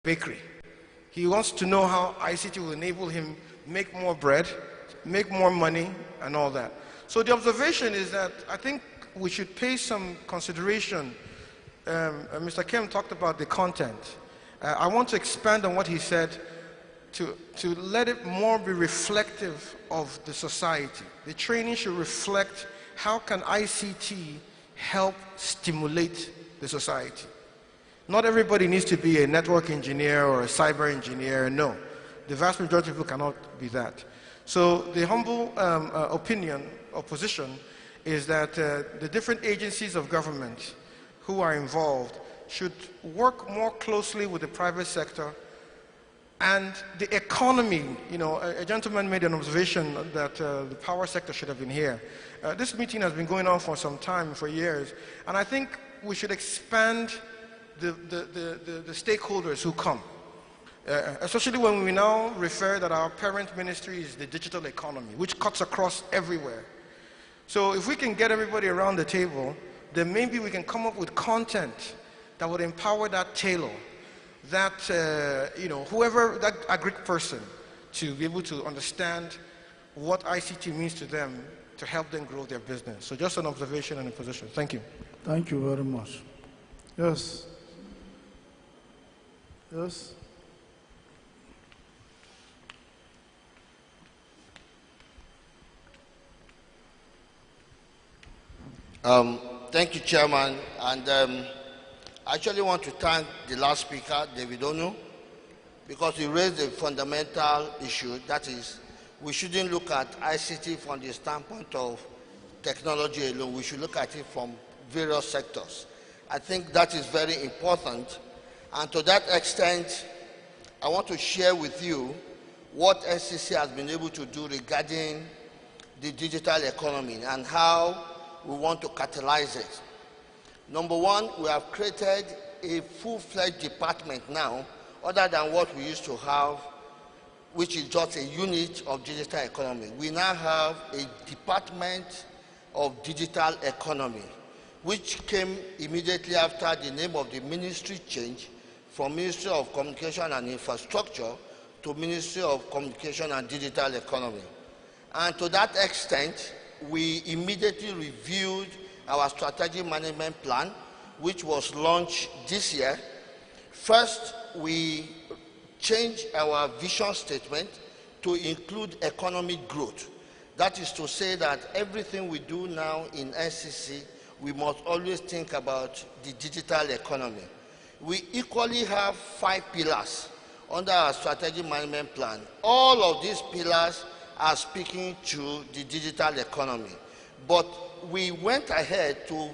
bakery. He wants to know how ICT will enable him make more bread, make more money, and all that. So the observation is that I think we should pay some consideration. Mr. Kim talked about the content. I want to expand on what he said to let it more be reflective of the society. The training should reflect how can ICT help stimulate the society. Not everybody needs to be a network engineer or a cyber engineer, no. The vast majority of people cannot be that. So the humble opinion or position is that the different agencies of government who are involved should work more closely with the private sector and the economy. You know, a gentleman made an observation that the power sector should have been here. This meeting has been going on for some time, for years, and I think we should expand the stakeholders who come, especially when we now refer that our parent ministry is the digital economy, which cuts across everywhere. So if we can get everybody around the table, then maybe we can come up with content that would empower that tailor, that, you know, whoever, that agri person, to be able to understand what ICT means to them to help them grow their business. So just an observation and a position. Thank you. Thank you very much. Yes. Yes. Thank you, Chairman. And I actually want to thank the last speaker, David Onu, because he raised a fundamental issue. That is, we shouldn't look at ICT from the standpoint of technology alone. We should look at it from various sectors. I think that is very important. And to that extent, I want to share with you what Nccde has been able to do regarding the digital economy and how we want to catalyze it. Number one, we have created a full-fledged department now, other than what we used to have, which is just a unit of digital economy. We now have a department of digital economy, which came immediately after the name of the ministry change from Ministry of Communication and Infrastructure to Ministry of Communication and Digital Economy. And to that extent, we immediately reviewed our strategic management plan, which was launched this year. First, we changed our vision statement to include economic growth. That is to say that everything we do now in Nccde, we must always think about the digital economy. We equally have 5 pillars under our strategic management plan. All of these pillars are speaking to the digital economy. But we went ahead to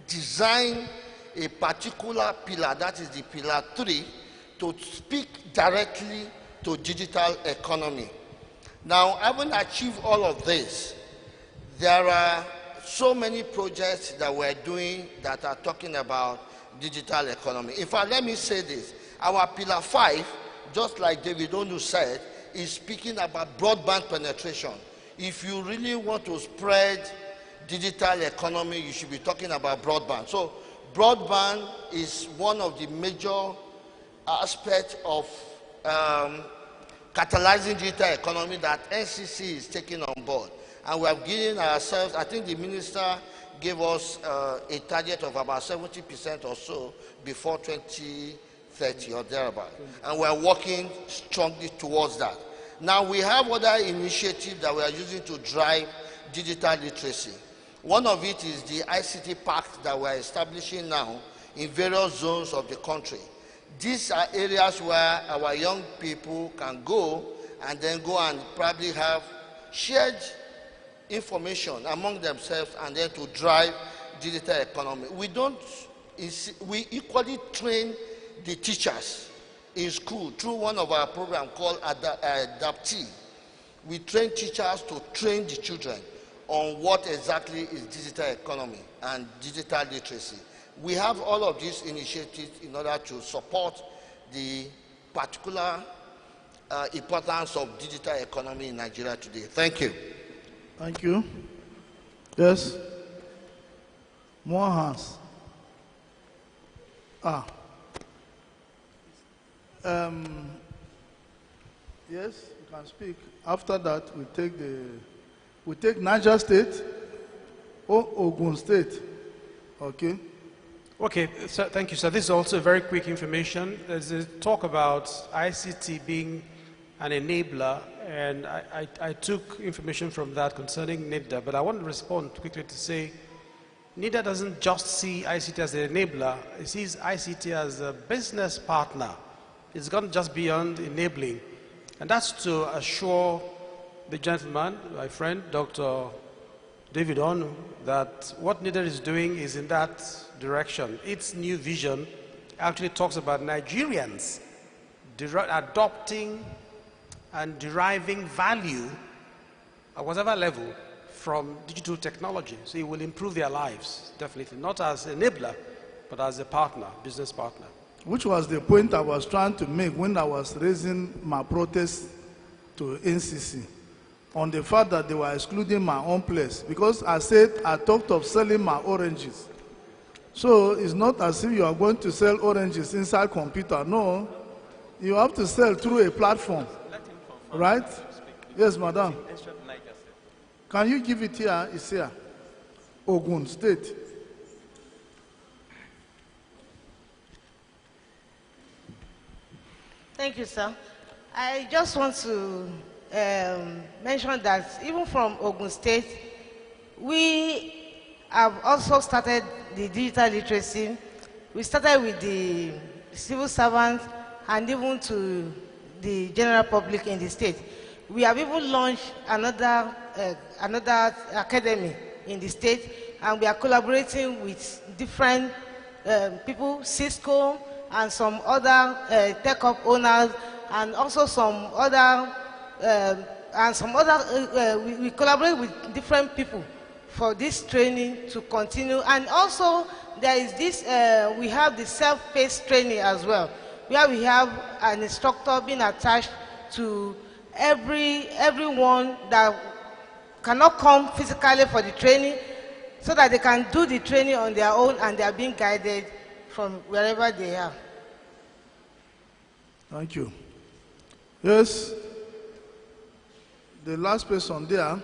design a particular pillar, that is the pillar 3, to speak directly to digital economy. Now, having achieved all of this, there are so many projects that we're doing that are talking about digital economy. In fact, let me say this. Our pillar 5, just like David Onu said, is speaking about broadband penetration. If you really want to spread digital economy, you should be talking about broadband. So broadband is one of the major aspects of catalyzing digital economy that Nccde is taking on board. And we have given ourselves, I think the minister gave us a target of about 70% or so before 2030 or thereabout. And we're working strongly towards that. Now we have other initiatives that we are using to drive digital literacy. One of it is the ICT parks that we're establishing now in various zones of the country. These are areas where our young people can go and then go and probably have shared information among themselves and then to drive digital economy. We equally train the teachers in school through one of our programs called Adaptee. We train teachers to train the children on what exactly is digital economy and digital literacy. We have all of these initiatives in order to support the particular importance of digital economy in Nigeria today. Thank you. Thank you. Yes. More hands. Yes, you can speak. After that, we take Niger State or Ogun State. Okay. Okay, so thank you, sir. This is also very quick information. There's a talk about ICT being an enabler, and I took information from that concerning Ncde, but I want to respond quickly to say Ncde doesn't just see ICT as an enabler, it sees ICT as a business partner. It's gone just beyond enabling, and that's to assure the gentleman, my friend, Dr. David Onu, that what Ncde is doing is in that direction. Its new vision actually talks about Nigerians adopting and deriving value at whatever level from digital technology. So it will improve their lives, definitely, not as an enabler, but as a partner, business partner. Which was the point I was trying to make when I was raising my protest to NCC on the fact that they were excluding my own place, because I said I talked of selling my oranges. So it's not as if you are going to sell oranges inside computer. No, you have to sell through a platform, right? Yes, madam. Can you give it here? It's here. Ogun State. Thank you, sir. I just want to mention that even from Ogun State, we have also started the digital literacy. We started with the civil servants and even to the general public in the state. We have even launched another academy in the state, and we are collaborating with different people, Cisco and some other tech hub owners, and also some other we collaborate with different people for this training to continue. And also there is this, we have the self-paced training as well, where we have an instructor being attached to everyone that cannot come physically for the training, so that they can do the training on their own and they are being guided from wherever they are. Thank you. Yes, the last person there.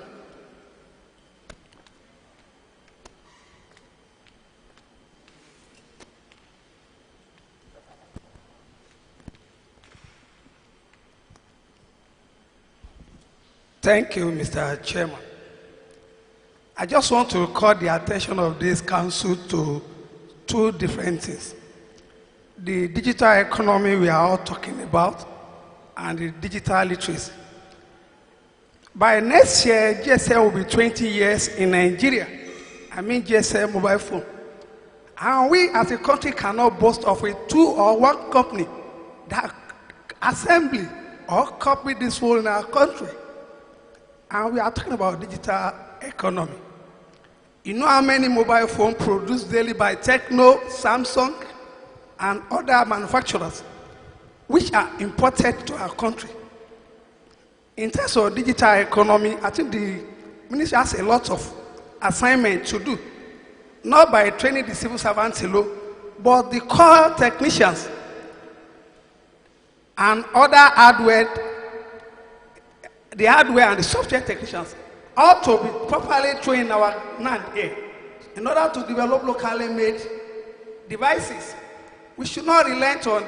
Thank you, Mr. Chairman. I just want to call the attention of this council to two different things. The digital economy we are all talking about, and the digital literacy. By next year, GSM will be 20 years in Nigeria. I mean GSM mobile phone. And we as a country cannot boast of a two or one company that assembly or copy this whole in our country. And we are talking about digital economy. You know how many mobile phones produced daily by Techno, Samsung, and other manufacturers, which are imported to our country. In terms of digital economy, I think the ministry has a lot of assignment to do, not by training the civil servants alone, but the core technicians and other hardware, the hardware and the software technicians ought to be properly trained in our land here in order to develop locally made devices. We should not rely on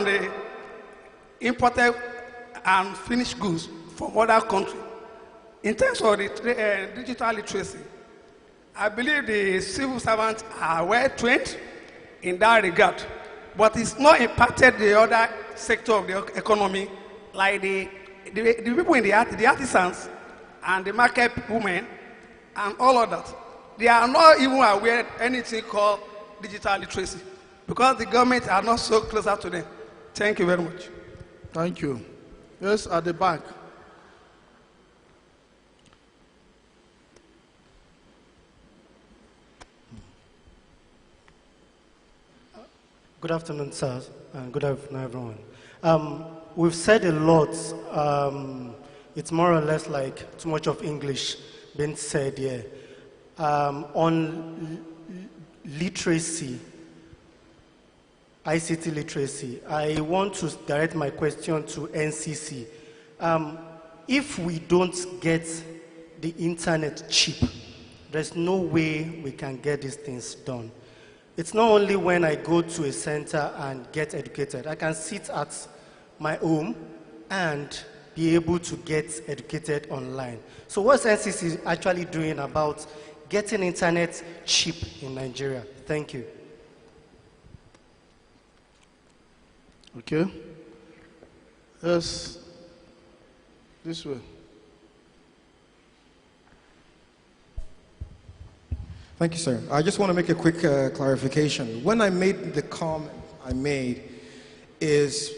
the imported and finished goods from other countries. In terms of the digital literacy, I believe the civil servants are well trained in that regard, but it's not impacted the other sector of the economy, like the people in the artisans and the market women and all of that. They are not even aware of anything called digital literacy because the government are not so closer to them. Thank you very much. Thank you. Yes, at the back. Good afternoon, sir, and good afternoon, everyone. We've said a lot. It's more or less like too much of English being said here. On literacy, ICT literacy, I want to direct my question to NCC. If we don't get the internet cheap, there's no way we can get these things done. It's not only when I go to a center and get educated. I can sit at my home and be able to get educated online. So what's NCC actually doing about getting internet cheap in Nigeria? Thank you. Okay. Yes. This way. Thank you, sir. I just want to make a quick clarification. When I made the comment I made is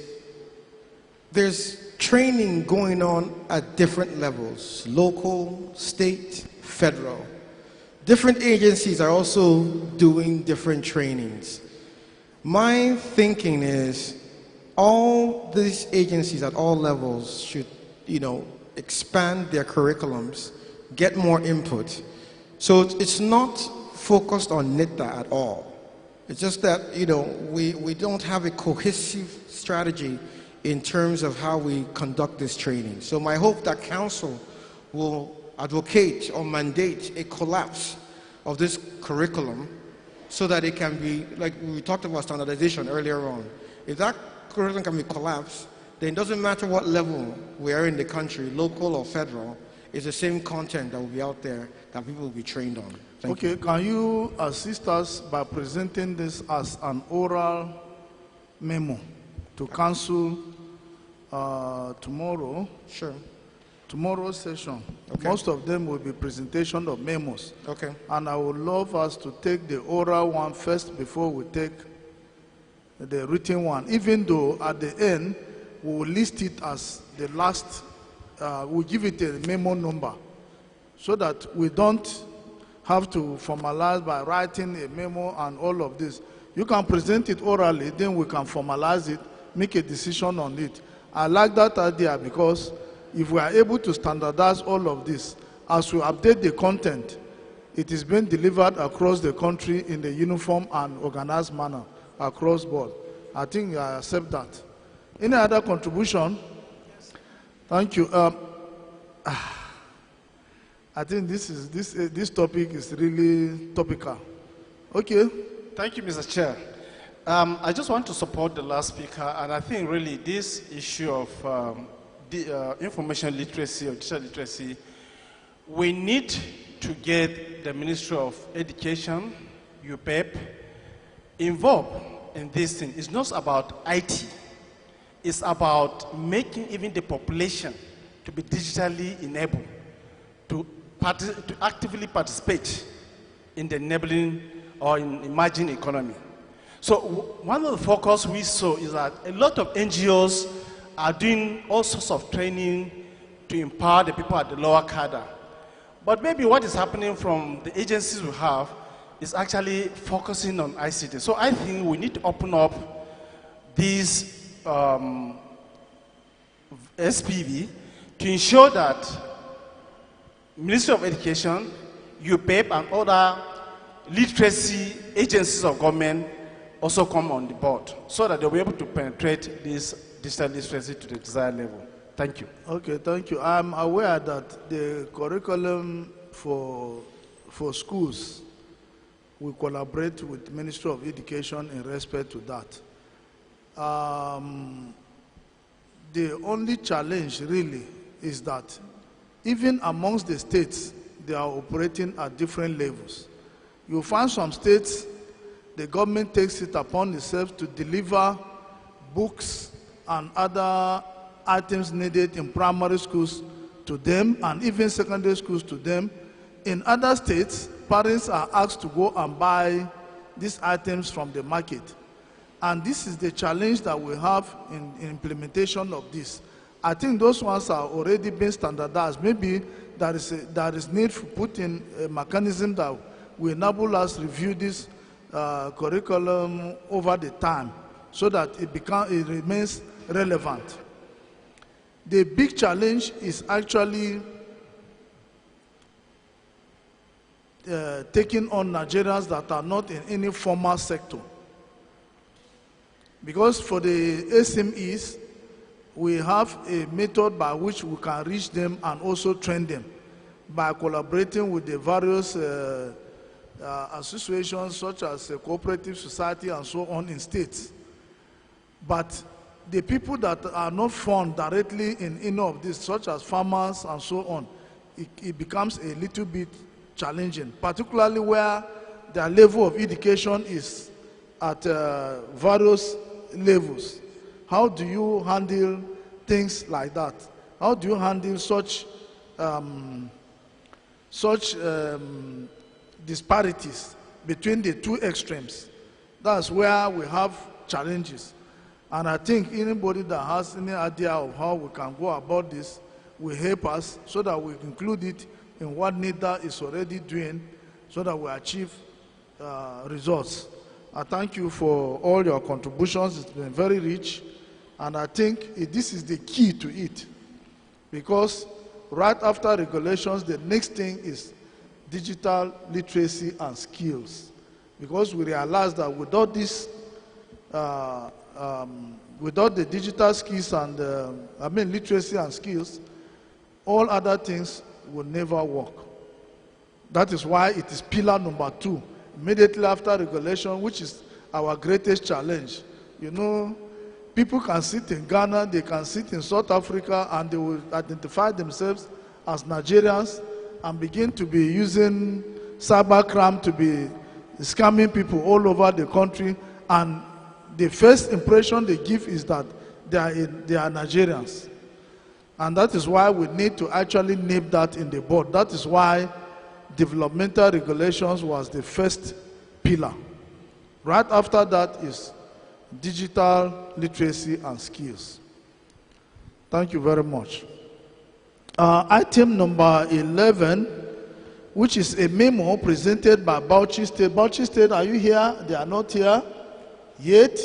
there's training going on at different levels, local, state, federal. Different agencies are also doing different trainings. My thinking is all these agencies at all levels should, expand their curriculums, get more input. So it's not focused on Ncde at all. It's just that, we don't have a cohesive strategy in terms of how we conduct this training. So my hope that council will advocate or mandate a collapse of this curriculum so that it can be, like we talked about standardization earlier on. If that curriculum can be collapsed, then it doesn't matter what level we are in the country, local or federal, it's the same content that will be out there that people will be trained on. Thank you. Can you assist us by presenting this as an oral memo to council tomorrow? Sure. Tomorrow's session. Okay. Most of them will be presentation of memos. Okay. And I would love us to take the oral one first before we take the written one, even though at the end we will list it as the last, we'll give it a memo number so that we don't have to formalize by writing a memo and all of this. You can present it orally, then we can formalize it, make a decision on it. I like that idea because if we are able to standardize all of this, as we update the content, it is being delivered across the country in a uniform and organized manner across board. I think I accept that. Any other contribution? Thank you. I think this topic is really topical. Okay. Thank you, Mr. Chair. I just want to support the last speaker, and I think really this issue of information literacy or digital literacy, we need to get the Ministry of Education, UPEP, involved in this thing. It's not about IT. It's about making even the population to be digitally enabled, to actively participate in the enabling or in emerging economy. So one of the focus we saw is that a lot of NGOs are doing all sorts of training to empower the people at the lower cadre. But maybe what is happening from the agencies we have is actually focusing on ICT. So I think we need to open up these SPV to ensure that Ministry of Education, UPEP, and other literacy agencies of government also come on the board so that they'll be able to penetrate this digital literacy to the desired level. Thank you. Okay, thank you. I'm aware that the curriculum for schools will collaborate with the Ministry of Education in respect to that. The only challenge really is that even amongst the states, they are operating at different levels. You find some states, the government takes it upon itself to deliver books and other items needed in primary schools to them and even secondary schools to them. In other states, parents are asked to go and buy these items from the market. And this is the challenge that we have in implementation of this. I think those ones are already being standardized. Maybe there is need to put in a mechanism that will enable us review this curriculum over the time so that it remains relevant. The big challenge is actually taking on Nigerians that are not in any formal sector. Because for the SMEs, we have a method by which we can reach them and also train them by collaborating with the various associations such as cooperative society and so on in states. But the people that are not found directly in any of this, such as farmers and so on, it becomes a little bit challenging, particularly where their level of education is at various levels. How do you handle things like that? How do you handle such disparities between the two extremes? That's where we have challenges. And I think anybody that has any idea of how we can go about this will help us so that we include it in what NCCde is already doing so that we achieve results. I thank you for all your contributions. It's been very rich. And I think this is the key to it. Because right after regulations, the next thing is digital literacy and skills. Because we realize that without this, without the digital skills and, literacy and skills, all other things will never work. That is why it is pillar number 2, immediately after regulation, which is our greatest challenge. You know, people can sit in Ghana, they can sit in South Africa, and they will identify themselves as Nigerians and begin to be using cybercrime to be scamming people all over the country. And the first impression they give is that they are Nigerians. And that is why we need to actually nip that in the bud. That is why developmental regulations was the first pillar. Right after that is digital literacy and skills. Thank you very much. Item number 11, which is a memo presented by Bauchi State. Bauchi State, are you here? They are not here yet.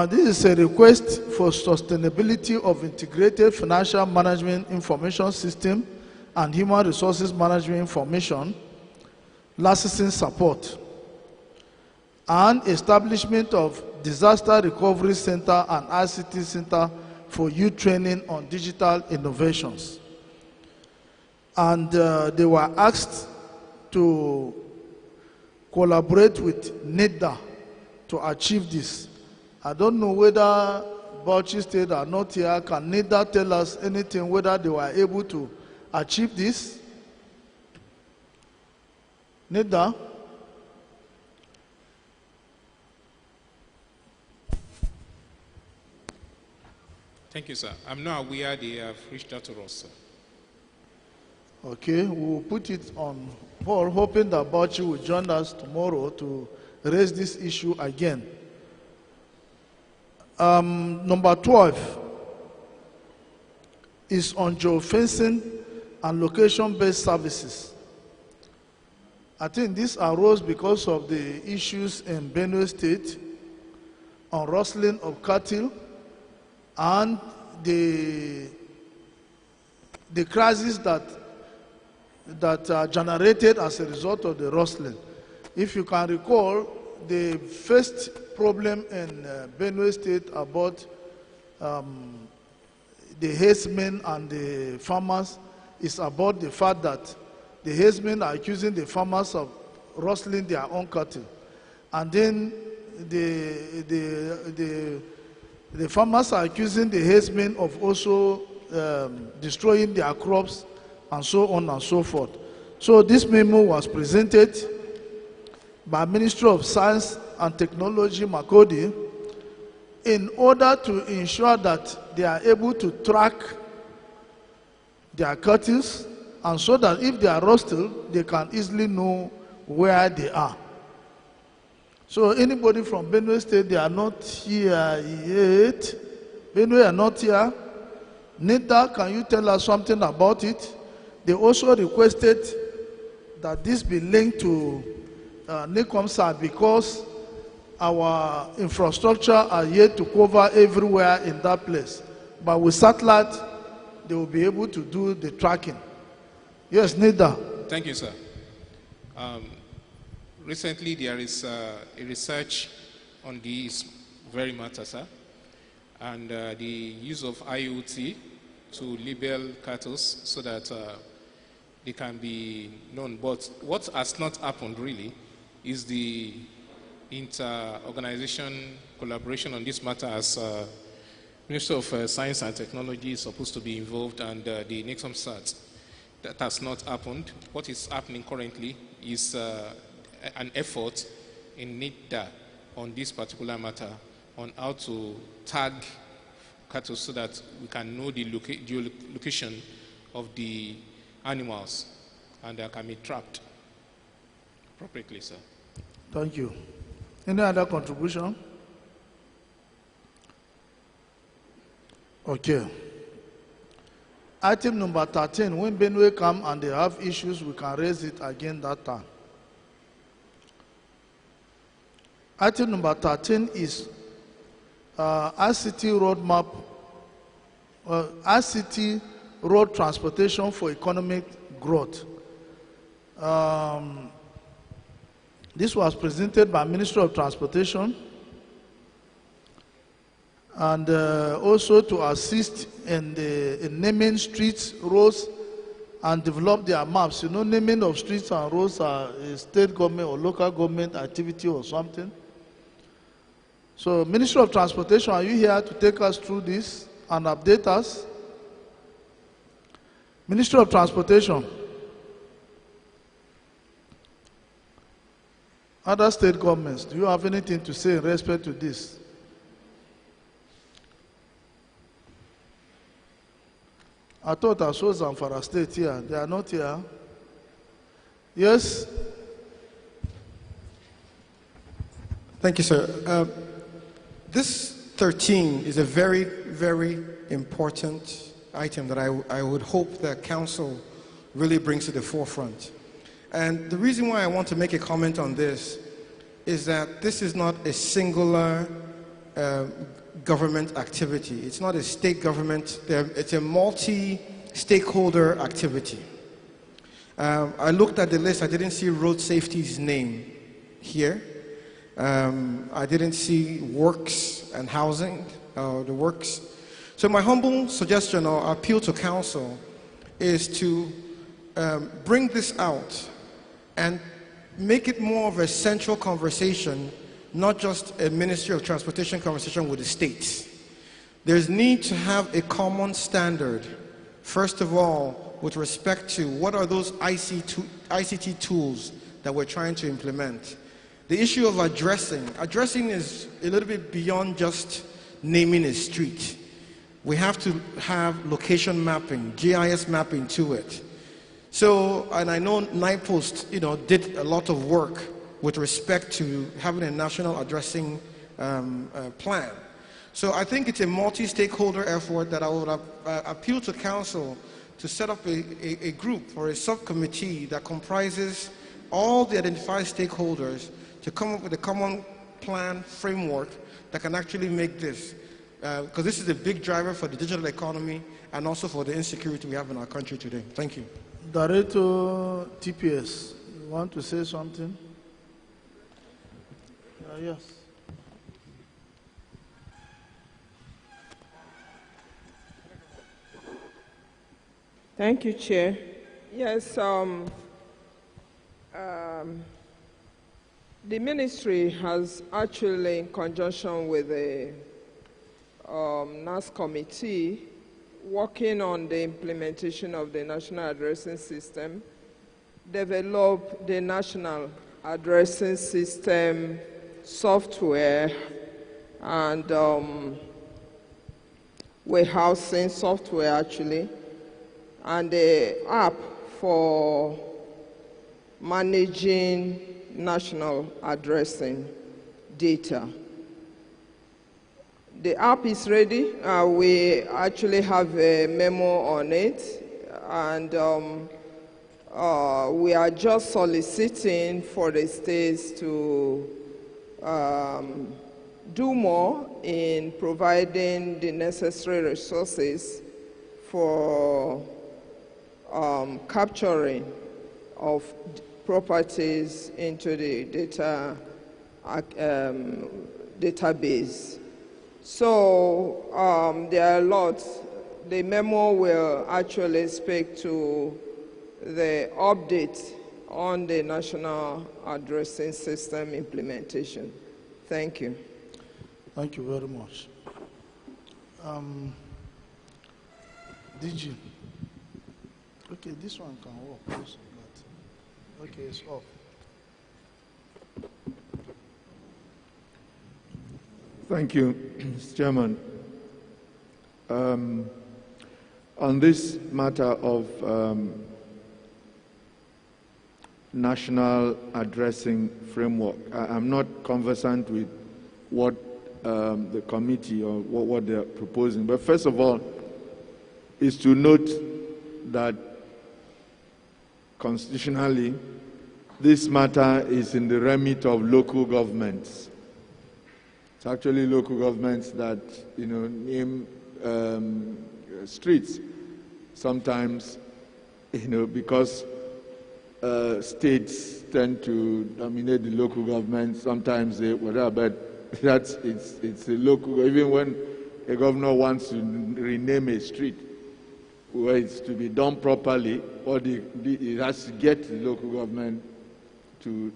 This is a request for sustainability of integrated financial management information system and human resources management information, licensing support, and establishment of disaster recovery center and ICT center for youth training on digital innovations. And they were asked to collaborate with NCCde to achieve this. I don't know whether Bauchi State are not here. Can NCCde tell us anything, whether they were able to achieve this? NCCde? Thank you, sir. I'm not aware they have reached out to us, sir. Okay, we'll put it on hold, hoping that Bauchi will join us tomorrow to raise this issue again. Number 12 is on geofencing and location-based services. I think this arose because of the issues in Benue State on rustling of cattle and the crisis that generated as a result of the rustling. If you can recall, the first problem in Benue State about the herdsmen and the farmers is about the fact that the herdsmen are accusing the farmers of rustling their own cattle. And then the farmers are accusing the herdsmen of also destroying their crops and so on and so forth. So this memo was presented by Ministry of Science and Technology, Nccde, in order to ensure that they are able to track their cattle, and so that if they are rustled, they can easily know where they are. So anybody from Benue State, they are not here yet. Benue are not here. NCCde, can you tell us something about it? They also requested that this be linked to NCCde because our infrastructure are yet to cover everywhere in that place. But with satellite, they will be able to do the tracking. Yes, NCCde. Thank you, sir. recently there is a research on this very matter, sir, and the use of IoT to label cattle so that they can be known. But what has not happened really is the inter-organization collaboration on this matter, as Minister of Science and Technology is supposed to be involved, and the Nccde. That has not happened. What is happening currently is an effort in Ncde on this particular matter, on how to tag cattle so that we can know the location of the animals and they can be trapped appropriately, sir. Thank you. Any other contribution? Okay. Item number 13, when Benue come and they have issues, we can raise it again that time. Item number 13 is ICT roadmap, ICT road transportation for economic growth. This was presented by Minister of Transportation, and also to assist in naming streets, roads, and develop their maps. You know, naming of streets and roads are a state government or local government activity or something. So, Minister of Transportation, are you here to take us through this and update us? Minister of Transportation. Other state governments, do you have anything to say in respect to this? I thought I saw Zamfara State here. They are not here. Yes? Thank you, sir. This 13 is a very, very important item that I would hope that Council really brings to the forefront. And the reason why I want to make a comment on this is that this is not a singular government activity. It's not a state government. It's a multi-stakeholder activity. I looked at the list. I didn't see road safety's name here. I didn't see works and housing, the works. So my humble suggestion or appeal to Council is to bring this out and make it more of a central conversation, not just a Ministry of Transportation conversation with the states. There's need to have a common standard, first of all, with respect to what are those ICT tools that we're trying to implement. The issue of addressing is a little bit beyond just naming a street. We have to have location mapping, GIS mapping to it. So, and I know NIPOST, did a lot of work with respect to having a national addressing plan. So I think it's a multi-stakeholder effort that I would appeal to Council to set up a group or a subcommittee that comprises all the identified stakeholders to come up with a common plan framework that can actually make this. Because this is a big driver for the digital economy and also for the insecurity we have in our country today. Thank you. Director TPS, you want to say something? Yes. Thank you, Chair. Yes, the ministry has actually, in conjunction with the NAS committee, working on the implementation of the National Addressing System, developed the National Addressing System software and warehousing software, actually, and the app for managing national addressing data. The app is ready. We actually have a memo on it, and we are just soliciting for the states to do more in providing the necessary resources for capturing of properties into the database. So there are lots. The memo will actually speak to the update on the national addressing system implementation. Thank you. Thank you very much. DG. Okay, this one can work also, but okay, it's off. Thank you, Mr. Chairman. On this matter of national addressing framework, I'm not conversant with what the committee or what they're proposing. But first of all, is to note that constitutionally, this matter is in the remit of local governments. It's actually local governments that, name streets. Sometimes, because states tend to dominate the local government, sometimes they whatever, but it's a local. Even when a governor wants to rename a street, where it's to be done properly, or it has to get the local government to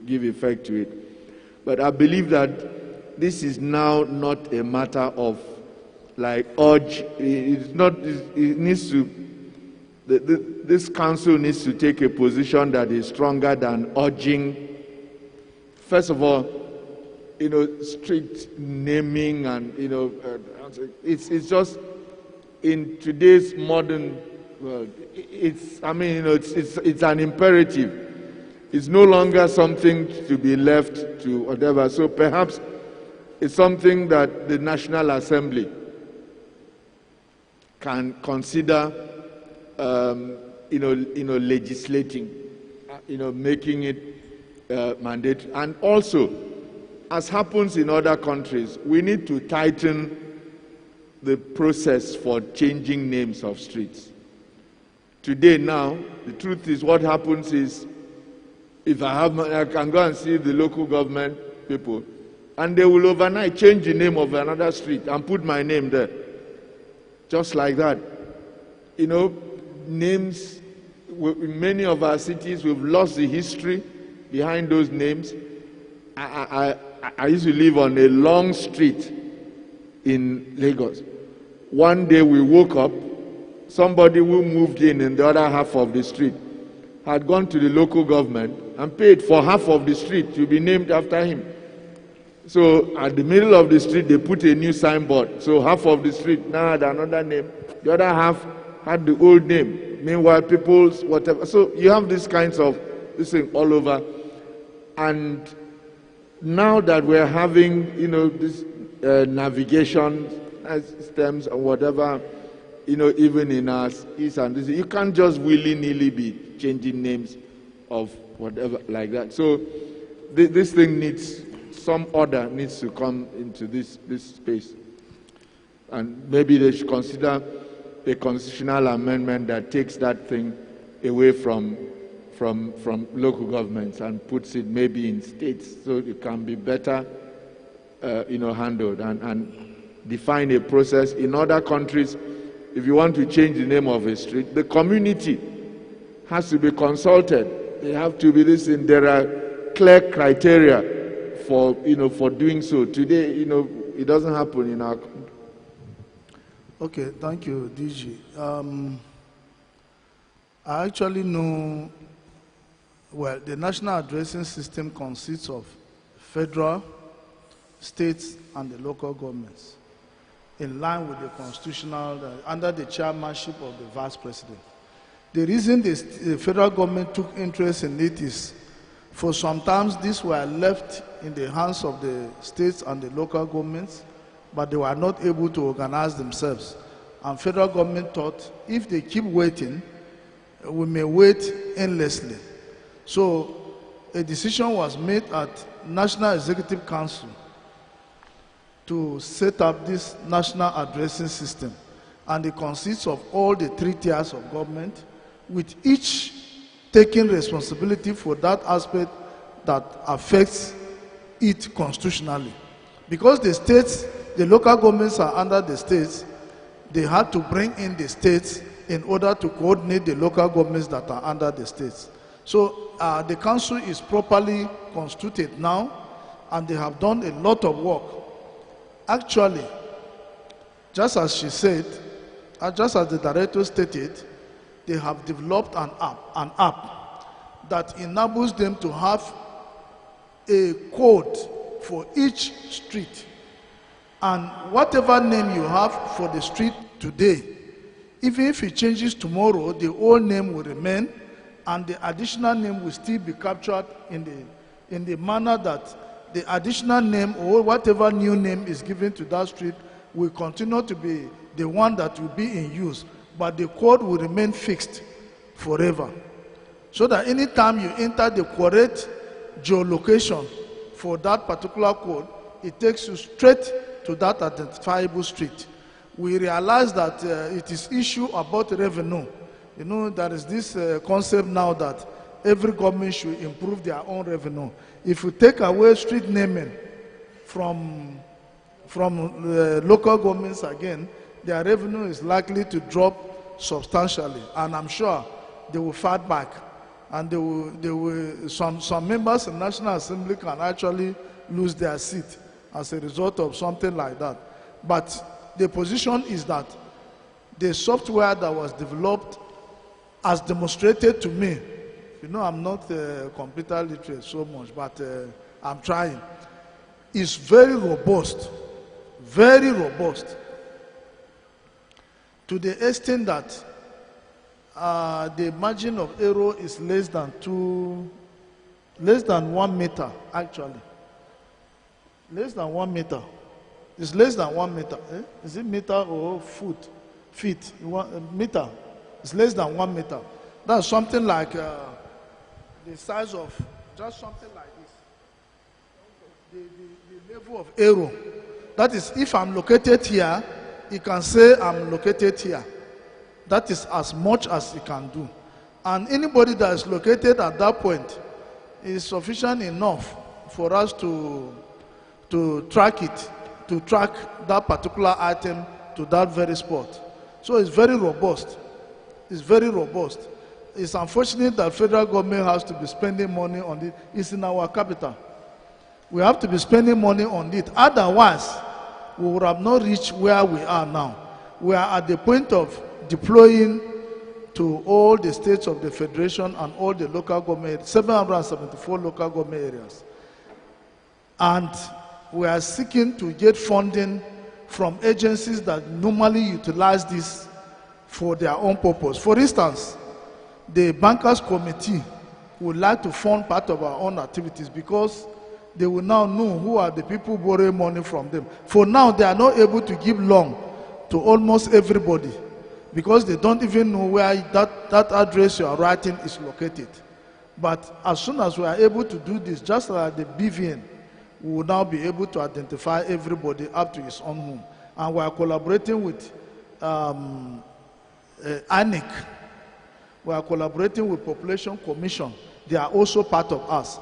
give effect to it. But I believe that this is now not a matter of like urge. It's not. It needs to. This council needs to take a position that is stronger than urging. First of all, street naming and it's just in today's modern world. It's an imperative. It's no longer something to be left to whatever. So perhaps it's something that the National Assembly can consider, legislating, making it mandatory. And also, as happens in other countries, we need to tighten the process for changing names of streets. Today now, the truth is what happens is, if I have money, I can go and see the local government people, and they will overnight change the name of another street and put my name there. Just like that. Names, in many of our cities, we've lost the history behind those names. I used to live on a long street in Lagos. One day we woke up, somebody who moved in the other half of the street had gone to the local government and paid for half of the street to be named after him. So at the middle of the street, they put a new signboard. So half of the street now had another name. The other half had the old name. Meanwhile, people's whatever. So you have these kinds of this thing all over. And now that we're having, this navigation systems or whatever, even in our east and this, you can't just willy-nilly be changing names of whatever like that. So this thing needs some order, needs to come into this space, and maybe they should consider a constitutional amendment that takes that thing away from local governments and puts it maybe in states, so it can be better, handled and define a process. In other countries, if you want to change the name of a street, the community has to be consulted. They have to be listened. There are clear criteria for doing so. Today, it doesn't happen in our country. Okay, thank you, DG. I actually know, well, the national addressing system consists of federal, states, and the local governments, in line with the constitutional, under the chairmanship of the vice president. The reason the federal government took interest in it is, for sometimes these were left in the hands of the states and the local governments, but they were not able to organize themselves. And federal government thought, if they keep waiting, we may wait endlessly. So a decision was made at National Executive Council to set up this national addressing system. And it consists of all the 3 tiers of government, with each taking responsibility for that aspect that affects it constitutionally. Because the states, the local governments are under the states, they had to bring in the states in order to coordinate the local governments that are under the states. So the council is properly constituted now, and they have done a lot of work. Actually, just as she said, just as the director stated, they have developed an app that enables them to have a code for each street. And whatever name you have for the street today, even if it changes tomorrow, the old name will remain, and the additional name will still be captured in the manner that the additional name or whatever new name is given to that street will continue to be the one that will be in use, but the code will remain fixed forever. So that anytime you enter the correct geolocation for that particular code, it takes you straight to that identifiable street. We realize that it is issue about revenue. You know, there is this concept now that every government should improve their own revenue. If you take away street naming from local governments again, their revenue is likely to drop substantially, and I'm sure they will fight back. And some members in National Assembly can actually lose their seat as a result of something like that. But the position is that the software that was developed, as demonstrated to me, you know, I'm not computer literate so much, but I'm trying, is very robust, to the extent that the margin of error is less than 1 meter, actually. Less than 1 meter. It's less than 1 meter. Eh? Is it meter or foot? Feet. Meter. It's less than 1 meter. That's something like the size of, just something like this. The level of error. That is, if I'm located here, it can say I'm located here. That is as much as it can do. And anybody that is located at that point is sufficient enough for us to track it, to track that particular item to that very spot. So it's very robust. It's very robust. It's unfortunate that federal government has to be spending money on it. It's in our capital. We have to be spending money on it. Otherwise, we would have not reached where we are now. We are at the point of deploying to all the states of the federation and all the local government, 774 local government areas. And we are seeking to get funding from agencies that normally utilize this for their own purpose. For instance, the bankers committee would like to fund part of our own activities because they will now know who are the people borrowing money from them. For now, they are not able to give loan to almost everybody because they don't even know where that address you are writing is located. But as soon as we are able to do this, just like the BVN, we will now be able to identify everybody up to his own home. And we are collaborating with ANIC. We are collaborating with Population Commission. They are also part of us.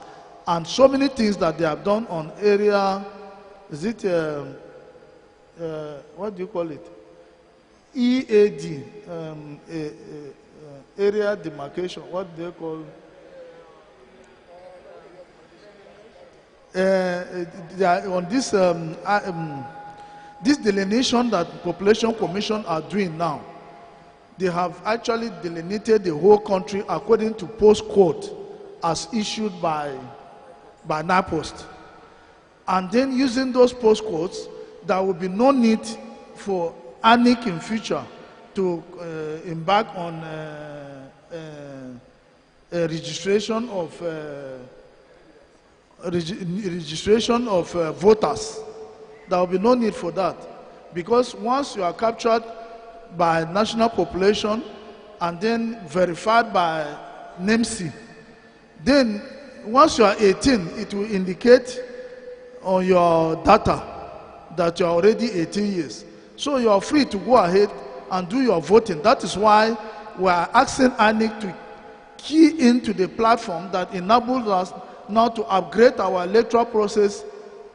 And so many things that they have done on area, is it, what do you call it? EAD, area demarcation, what do they call they are on this this delineation that Population Commission are doing now. They have actually delineated the whole country according to postcode as issued by NAPOST. And then using those postcodes, there will be no need for ANIC in future to embark on a registration of voters. There will be no need for that, because once you are captured by national population and then verified by Nccde, then once you are 18, it will indicate on your data that you are already 18 years. So you are free to go ahead and do your voting. That is why we are asking ANIC key into the platform that enables us now to upgrade our electoral process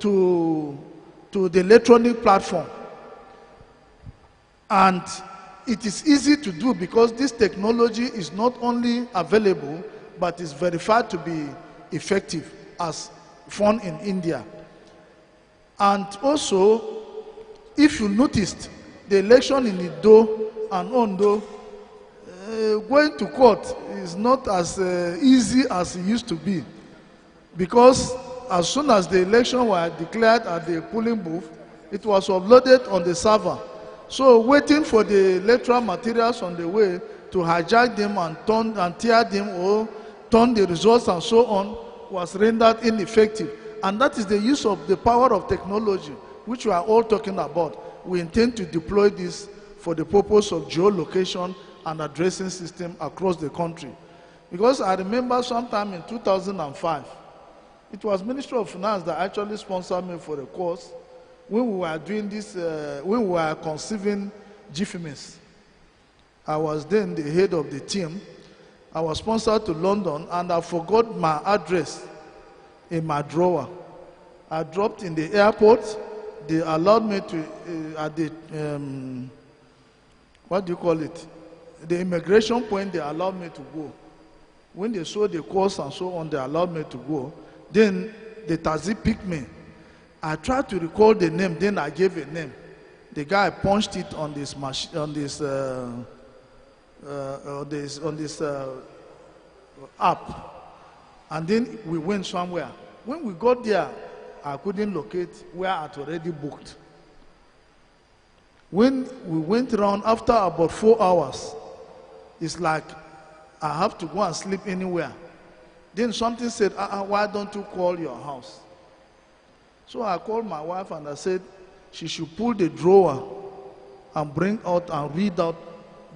to the electronic platform. And it is easy to do because this technology is not only available, but is verified to be effective as found in India. And also, if you noticed, the election in Ido and Ondo, going to court is not as easy as it used to be. Because as soon as the election were declared at the polling booth, it was uploaded on the server. So waiting for the electoral materials on the way to hijack them and tear them or turn the results and so on was rendered ineffective. And that is the use of the power of technology, which we are all talking about. We intend to deploy this for the purpose of geolocation and addressing system across the country. Because I remember sometime in 2005, it was Ministry of Finance that actually sponsored me for a course when we were doing this, when we were conceiving GFMS. I was then the head of the team. I was sponsored to London and I forgot my address in my drawer. I dropped in the airport. They allowed me to, at the, what do you call it? The immigration point, they allowed me to go. When they saw the course and so on, they allowed me to go. Then the taxi picked me. I tried to recall the name, then I gave a name. The guy punched it on this machine, on this app, and then we went somewhere. When we got there, I couldn't locate where I had already booked. When we went around after about 4 hours, it's like I have to go and sleep anywhere. Then something said, why don't you call your house? So I called my wife and I said she should pull the drawer and bring out and read out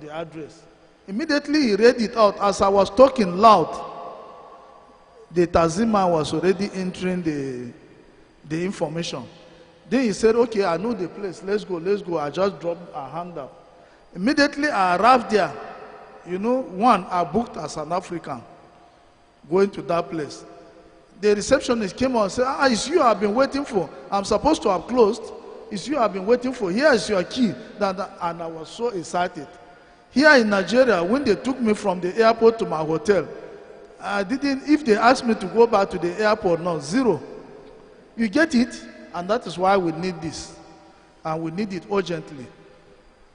the address. Immediately he read it out. As I was talking loud, the taxi-man was already entering the information. Then he said, okay, I know the place. Let's go, let's go. I just dropped a hand up. Immediately I arrived there. You know, one, I booked as an African going to that place. The receptionist came on and said, it's you I've been waiting for. I'm supposed to have closed. It's you I've been waiting for. Here is your key. And I was so excited. Here in Nigeria, when they took me from the airport to my hotel, I didn't, if they asked me to go back to the airport, no, zero. You get it? And that is why we need this. And we need it urgently.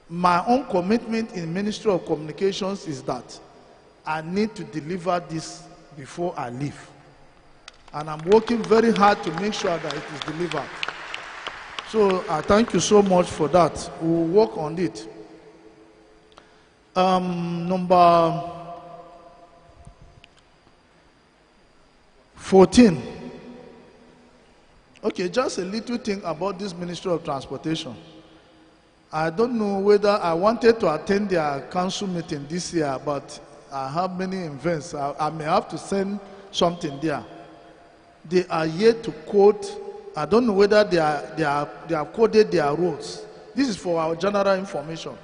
My own commitment in Ministry of Communications is that I need to deliver this before I leave. And I'm working very hard to make sure that it is delivered. So I thank you so much for that. We'll work on it. Number 14. Okay, just a little thing about this Ministry of Transportation. I don't know whether I wanted to attend their council meeting this year, but I have many events. I may have to send something there. They are yet to code. I don't know whether they have coded their roads. This is for our general information.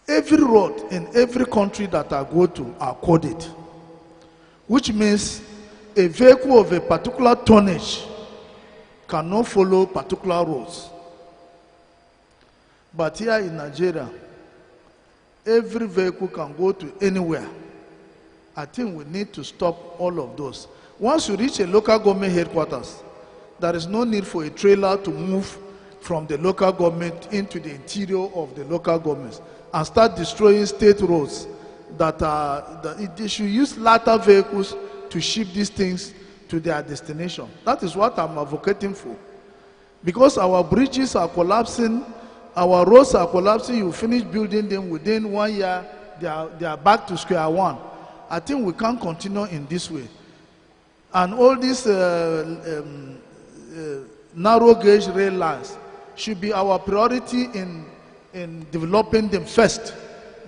Every road in every country that I go to are coded, which means a vehicle of a particular tonnage cannot follow particular roads. But here in Nigeria, every vehicle can go to anywhere. I think we need to stop all of those. Once you reach a local government headquarters, there is no need for a trailer to move from the local government into the interior of the local governments and start destroying state roads they should use lighter vehicles to ship these things to their destination. That is what I'm advocating for. Because our bridges are collapsing, our roads are collapsing, you finish building them within 1 year, they are back to square one. I think we can't continue in this way. And all these narrow gauge rail lines should be our priority in developing them first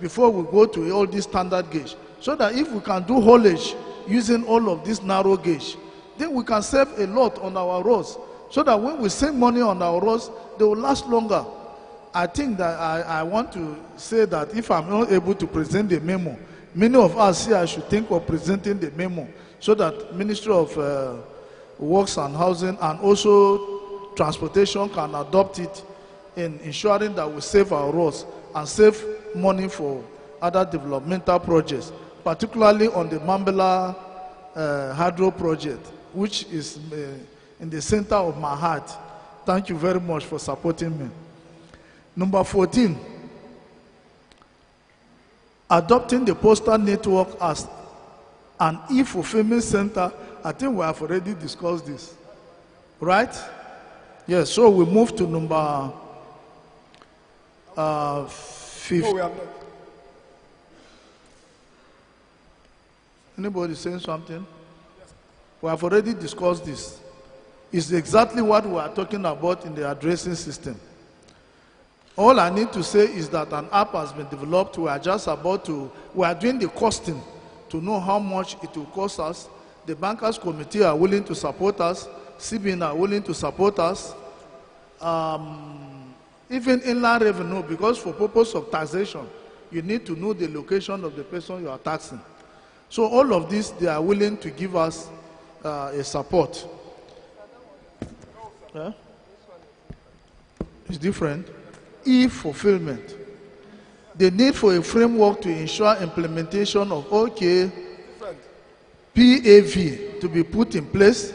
before we go to all these standard gauge. So that if we can do haulage using all of this narrow gauge, then we can save a lot on our roads. So that when we save money on our roads, they will last longer. I think that I want to say that if I'm not able to present the memo, many of us here should think of presenting the memo so that Ministry of Works and Housing and also Transportation can adopt it in ensuring that we save our roads and save money for other developmental projects, particularly on the Mambela Hydro project, which is in the center of my heart. Thank you very much for supporting me. Number 14, adopting the postal network as an e-fulfillment center. I think we have already discussed this, right? Yes, so we move to number 15. No, we have not. Anybody saying something? We have already discussed this. It's exactly what we are talking about in the addressing system. All I need to say is that an app has been developed. We are doing the costing to know how much it will cost us. The bankers committee are willing to support us. CBN are willing to support us. Even inland revenue, because for purpose of taxation, you need to know the location of the person you are taxing. So all of this, they are willing to give us a support. Yeah? It's different. E-fulfillment. The need for a framework to ensure implementation of PAV to be put in place.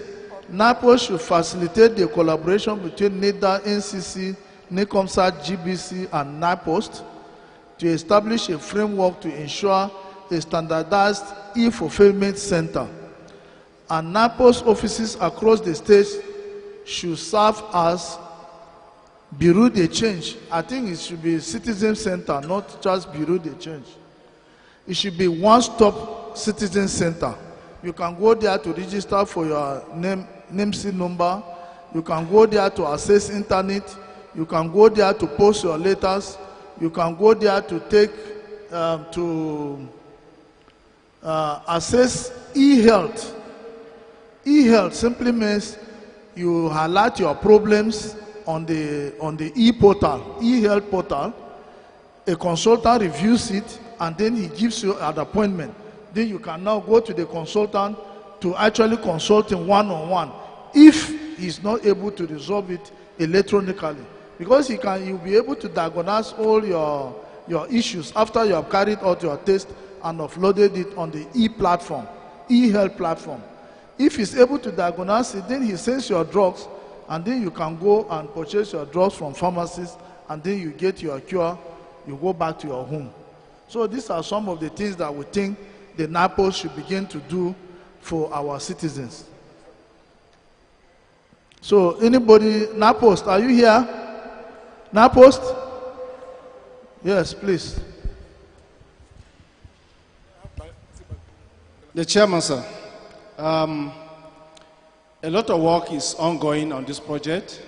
NAPO should facilitate the collaboration between NCDE, NCC, Nccde, GBC, and NIPOST to establish a framework to ensure a standardized e-fulfillment center. And NIPOST offices across the states should serve as Bureau de Change. I think it should be citizen center, not just Bureau de Change. It should be one-stop citizen center. You can go there to register for your NCD number. You can go there to access internet. You can go there to post your letters. You can go there to take access e-health. E-health simply means you highlight your problems on the e-portal, e-health portal. A consultant reviews it and then he gives you an appointment. Then you can now go to the consultant to actually consult him one-on-one if he's not able to resolve it electronically. Because you'll be able to diagnose all your issues after you have carried out your test and uploaded it on the e-platform, e-health platform. If he's able to diagnose it, then he sends your drugs, and then you can go and purchase your drugs from pharmacies, and then you get your cure, you go back to your home. So these are some of the things that we think the NAPOS should begin to do for our citizens. So anybody, NAPOS, are you here? NAPOS? Yes, please. The chairman, sir. A lot of work is ongoing on this project.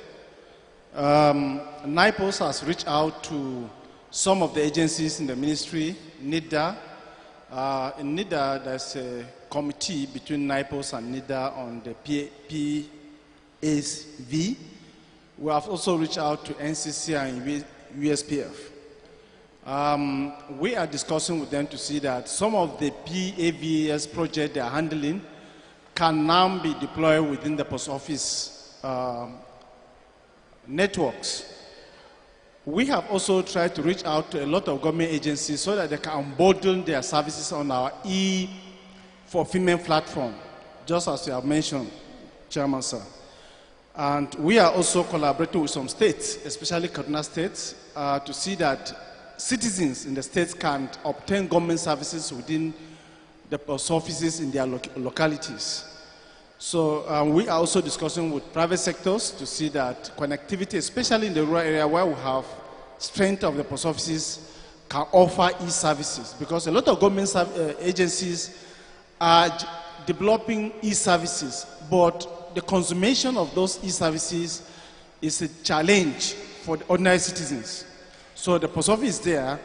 NIPOS has reached out to some of the agencies in the ministry, Nccde. In Nccde, there's a committee between NIPOS and Nccde on the PASV. We have also reached out to NCC and USPF. We are discussing with them to see that some of the PAVS projects they are handling can now be deployed within the post office networks. We have also tried to reach out to a lot of government agencies so that they can unbundle their services on our e-fulfillment platform, just as you have mentioned, Chairman, sir. And we are also collaborating with some states, especially Kaduna State, to see that citizens in the states can obtain government services within the post offices in their localities. So we are also discussing with private sectors to see that connectivity, especially in the rural area where we have strength of the post offices, can offer e-services. Because a lot of government agencies are developing e-services, but the consummation of those e-services is a challenge for the ordinary citizens. So the post office is there,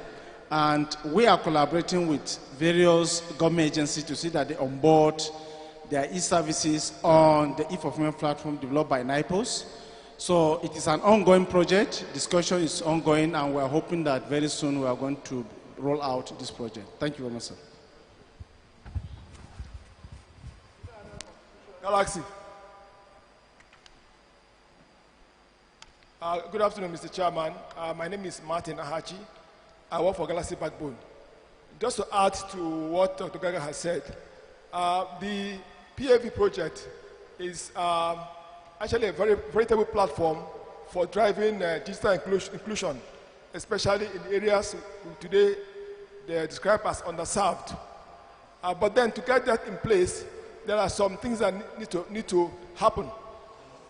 and we are collaborating with various government agencies to see that they onboard their e-services on the e-fulfillment platform developed by NIPOS, So it is an ongoing project. Discussion is ongoing, and we are hoping that very soon we are going to roll out this project. Thank you very much, sir. Galaxy. Good afternoon, Mr. Chairman. My name is Martin Ahachi. I work for Galaxy Backbone. Just to add to what Dr. Gaga has said, the PAV project is actually a very veritable platform for driving digital inclusion, especially in areas today they are described as underserved. But then to get that in place, there are some things that need to happen.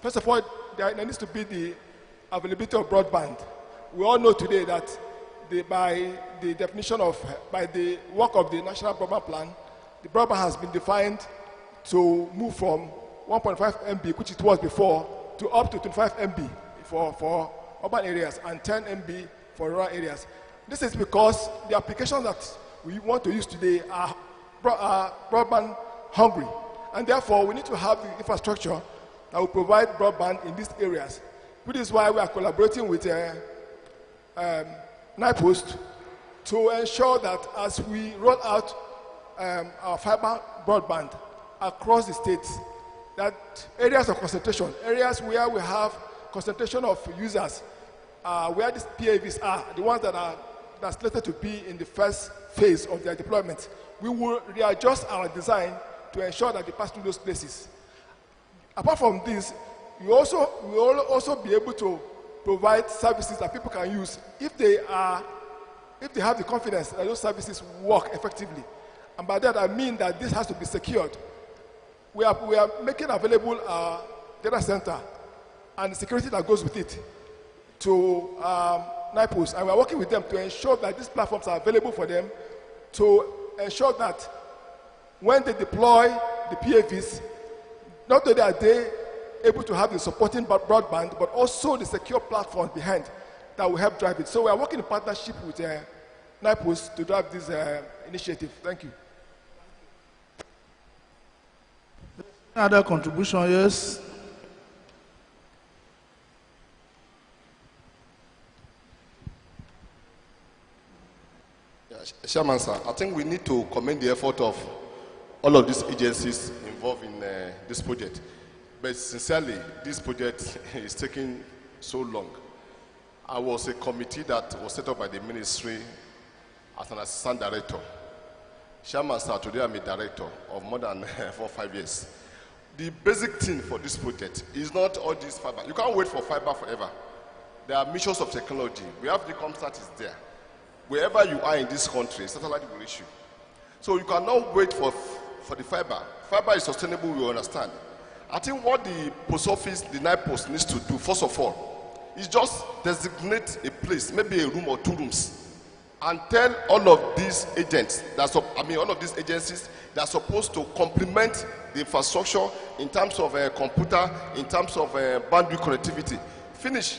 First of all, there needs to be the availability of broadband. We all know today that by the work of the National Broadband Plan, the broadband has been defined to move from 1.5 MB, which it was before, to up to 25 MB for urban areas and 10 MB for rural areas. This is because the applications that we want to use today are broadband hungry, and therefore we need to have the infrastructure that will provide broadband in these areas. Which is why we are collaborating with NIPOST to ensure that as we roll out our fiber broadband across the states, that areas of concentration, areas where we have concentration of users, where these PAVs are, the ones that are slated to be in the first phase of their deployment, we will readjust our design to ensure that they pass through those places. Apart from this, we will also be able to provide services that people can use if they have the confidence that those services work effectively. And by that I mean that this has to be secured. We are making available our data center and the security that goes with it to NIPOS, and we are working with them to ensure that these platforms are available for them, to ensure that when they deploy the PAVs, not only are they able to have the supporting broadband, but also the secure platform behind that will help drive it. So we are working in partnership with NIPOS to drive this initiative. Thank you. Other contribution, yes. Chairman, sir, I think we need to commend the effort of all of these agencies involved in this project. But sincerely, this project is taking so long. I was a committee that was set up by the ministry as an assistant director. Chairman, sir, today I'm a director of more than 4 or 5 years. The basic thing for this project is not all this fiber. You can't wait for fiber forever. There are missions of technology. We have the ComSat is there. Wherever you are in this country, satellite will reach you. So you cannot wait for the fiber. Fiber is sustainable, we understand. I think what the post office, the NIPOS needs to do, first of all, is just designate a place, maybe a room or 2 rooms, and tell all of these agents, all of these agencies that are supposed to complement the infrastructure in terms of computer, in terms of bandwidth connectivity. Finish.